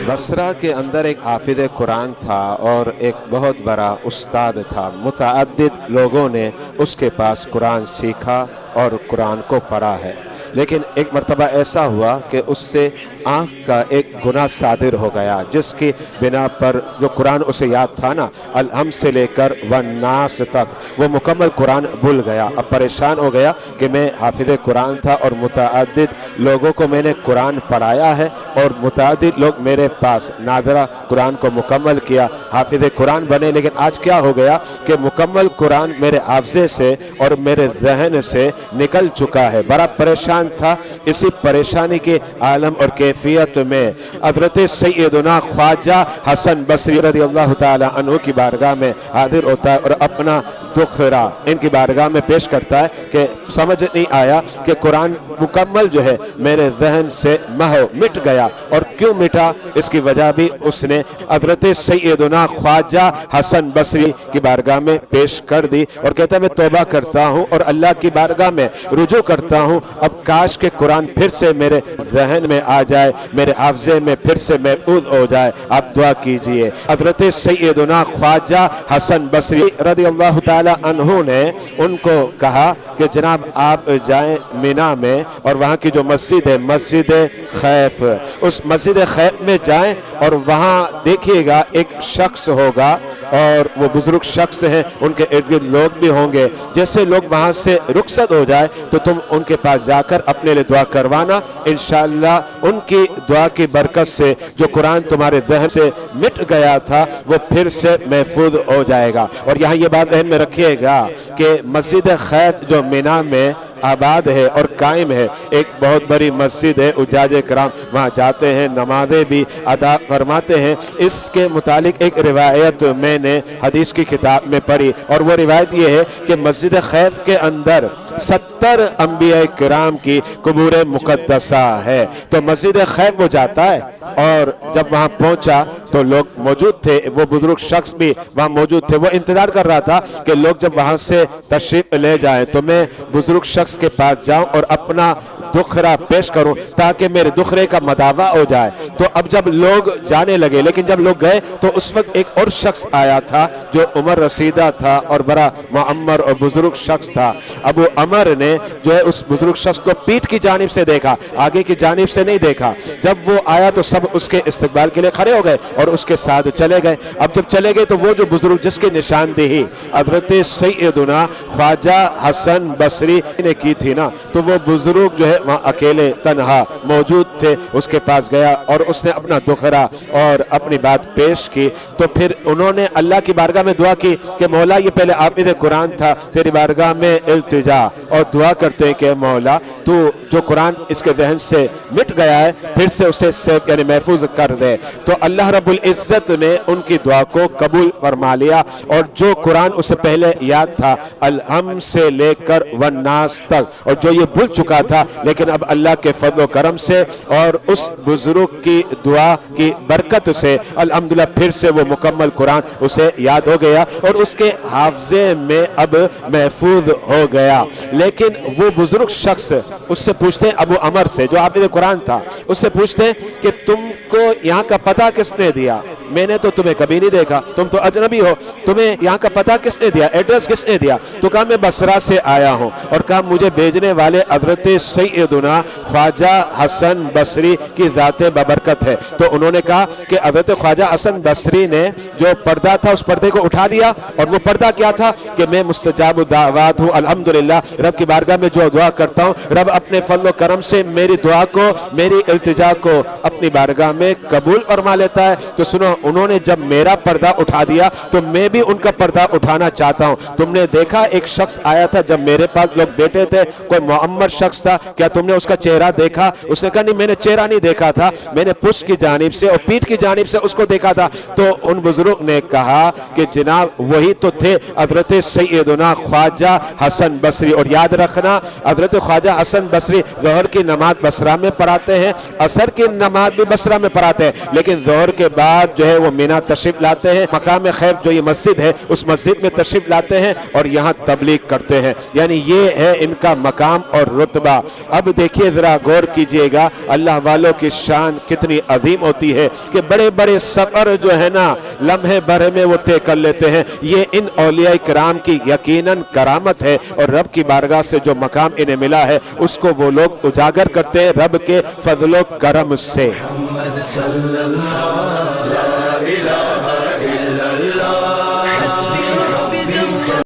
बसरा के अंदर एक हाफिज कुरान था और एक बहुत बड़ा उस्ताद था। मुतअद्दिद लोगों ने उसके पास कुरान सीखा और कुरान को पढ़ा है, लेकिन एक मर्तबा ऐसा हुआ कि उससे आँख का एक गुनाह सादिर हो गया, जिसकी बिना पर जो कुरान उसे याद था ना, अलहम से लेकर वन्नास तक, वो मुकम्मल कुरान भूल गया। अब परेशान हो गया कि मैं हाफिज कुरान था और मुतअद्दिद लोगों को मैंने कुरान पढ़ाया है और मुतअद्दिद लोग मेरे पास नाज़रा कुरान को मुकम्मल किया, हाफिज कुरान बने, लेकिन आज क्या हो गया कि मुकम्मल कुरान मेरे हाफ़ज़े से और मेरे जहन से निकल चुका है। बड़ा परेशान था। इसी परेशानी के आलम और कैफियत में हज़रत सैयदना ख्वाजा हसन बसरी रज़ियल्लाहु ताला अन्हु की बारगाह में हाजिर होता है और अपना दुखरा इनकी बारगाह में पेश करता है कि समझ नहीं आया कि कुरान मुकम्मल जो है मेरे जहन से मिट गया, और क्यों मिटा इसकी वजह भी उसने हज़रत सैयदना ख्वाजा हसन बसरी की बारगाह में पेश कर दी और कहता है मैं तौबा करता हूँ और अल्लाह की बारगाह में रुजू करता हूँ, अब काश के कुरान फिर से मेरे जहन में आ जाए, मेरे हाफ़ज़े में फिर से महफूज हो जाए। आप दुआ कीजिए। हज़रत सैयदना ख्वाजा हसन बसरी रज़ियल्लाहु ताला अन्हु ने उनको कहा कि जनाब आप जाएं मीना में और वहाँ की जो मस्जिद है, मस्जिद खैफ, उस मस्जिद खैफ में जाएं और वहाँ देखिएगा एक शख्स होगा और वो बुजुर्ग शख्स हैं, उनके इर्द गिर्द लोग भी होंगे। जैसे लोग वहाँ से रुखसत हो जाए तो तुम उनके पास जाकर अपने लिए दुआ करवाना, इंशाअल्लाह उनकी दुआ की बरकत से जो कुरान तुम्हारे जहन से मिट गया था वो फिर से महफूज हो जाएगा। और यहाँ ये बात ध्यान में रखिएगा कि मस्जिद खैफ जो मीना में आबाद है और कायम है, एक बहुत बड़ी मस्जिद है। उजाज कराम वहाँ जाते हैं, नमाजें भी अदा फरमाते हैं। इसके मुतालिक एक रिवायत मैंने हदीस की किताब में पढ़ी और वो रिवायत ये है कि मस्जिद खैफ के अंदर 70 अंबिया किराम की कुबूर मुकद्दसा है। तो मस्जिद खैफ वो जाता है और जब वहाँ पहुँचा तो लोग मौजूद थे, वो बुजुर्ग शख्स भी वहाँ मौजूद थे। वो इंतजार कर रहा था कि लोग जब वहाँ से तशरीफ ले जाएं तो मैं बुजुर्ग शख्स के पास जाऊं और अपना दुखरा पेश करूं ताकि मेरे दुखरे का मदावा हो जाए। तो अब जब लोग जाने लगे, लेकिन जब लोग गए तो उस वक्त एक और शख्स आया था जो उमर रसीदा था और बड़ा मुअम्मर और बुजुर्ग शख्स था। अबू अमर ने जो है उस बुजुर्ग शख्स को पीठ की जानिब से देखा, आगे की जानिब से नहीं देखा। जब वो आया तो सब उसके इस्तकबाल के लिए खड़े हो गए और उसके साथ चले गए। अब जब चले गए तो वो जो बुजुर्ग जिसकी निशानदेही हज़रत सैयदना ख्वाजा हसन बसरी ने की थी ना, तो वो बुजुर्ग जो है वहाँ अकेले तन्हा मौजूद थे। उसके पास गया और उसने अपना दुखरा और अपनी बात पेश की। तो फिर उन्होंने अल्लाह की बारगाह में दुआ की कि मौला ये पहले हाफिज़ कुरान था, तेरी बारगाह में इल्तिजा और दुआ करते हैं कि मौला तू जो कुरान इसके जहन से मिट गया है फिर से उसे यानी महफूज कर दे। तो अल्लाह रब्बुल इज्जत ने उनकी दुआ को कबूल फरमा लिया और जो कुरान उसे पहले याद था अलहम से लेकर वन्नास तक, और जो ये भूल चुका था, लेकिन अब अल्लाह के फضل करम से और उस बुजुर्ग की दुआ की बरकत से अल्हम्दुलिल्लाह फिर से वो मुकम्मल कुरान उसे याद हो गया और उसके हाफ़ज़े में अब महफूज हो गया। लेकिन वो बुजुर्ग शख्स उससे पूछते हैं, अबू अमर से जो हाफ़िज़ कुरान था, उससे पूछते हैं कि तुमको यहाँ का पता किसने दिया? मैंने तो तुम्हें कभी नहीं देखा, तुम तो अजनबी हो, तुम्हें यहाँ का पता किसने दिया, एड्रेस किसने दिया? तो कहा मैं बसरा से आया हूँ। और कहा मुझे भेजने वाले हज़रत सैयदना ख्वाजा हसन बसरी की ज़ाते बबरकत है। तो उन्होंने कहा कि हज़रत ख्वाजा हसन बसरी ने जो पर्दा था उस पर्दे को उठा दिया, और वो पर्दा क्या था कि मैं मुस्तजाब दावत हूँ, अल्हम्दुलिल्लाह रब की बारगाह में जो दुआ करता हूँ रब अपने फضل करम से मेरी दुआ को, मेरी इल्तिजा को अपनी बारगाह में कबूल फरमा लेता है। तो सुनो, उन्होंने जब मेरा पर्दा उठा दिया तो मैं भी उनका पर्दा उठाना चाहता हूँ। तुमने देखा एक शख्स आया था जब मेरे पास लोग बैठे थे, कोई मुअम्मर शख्स था, क्या तुमने उसका चेहरा देखा? उसने कहा नहीं मैंने चेहरा नहीं देखा था, मैंने पुष्ट की जानिब से और पीठ की जानिब से उसको देखा था। तो उन बुजुर्ग ने कहा कि जनाब वही तो थे हज़रत सैयदना ख्वाजा हसन बसरी। और याद रखना हज़रत ख्वाजा हसन बसरी ज़ोहर की नमाज बसरा में पढ़ाते हैं, असर की नमाज भी बसरा में पढ़ाते हैं, लेकिन ज़ोहर के बाद جو ہے وہ مینا تشریف لاتے ہیں، مقام خیف جو یہ مسجد ہے اس مسجد میں تشریف لاتے ہیں اور یہاں تبلیغ کرتے ہیں، یعنی یہ ہے ان کا مقام اور رتبہ۔ اب دیکھیے ذرا غور کیجئے گا اللہ والوں کی شان کتنی عظیم ہوتی ہے کہ بڑے بڑے سفر جو ہے نا لمحے بھر میں وہ طے کر لیتے ہیں۔ یہ ان اولیاء کرام کی یقیناً کرامت ہے اور رب کی بارگاہ سے جو مقام انہیں ملا ہے اس کو وہ لوگ اجاگر کرتے ہیں رب کے فضل و کرم سے۔ محمد صلی اللہ لا الہ الا اللہ حسبی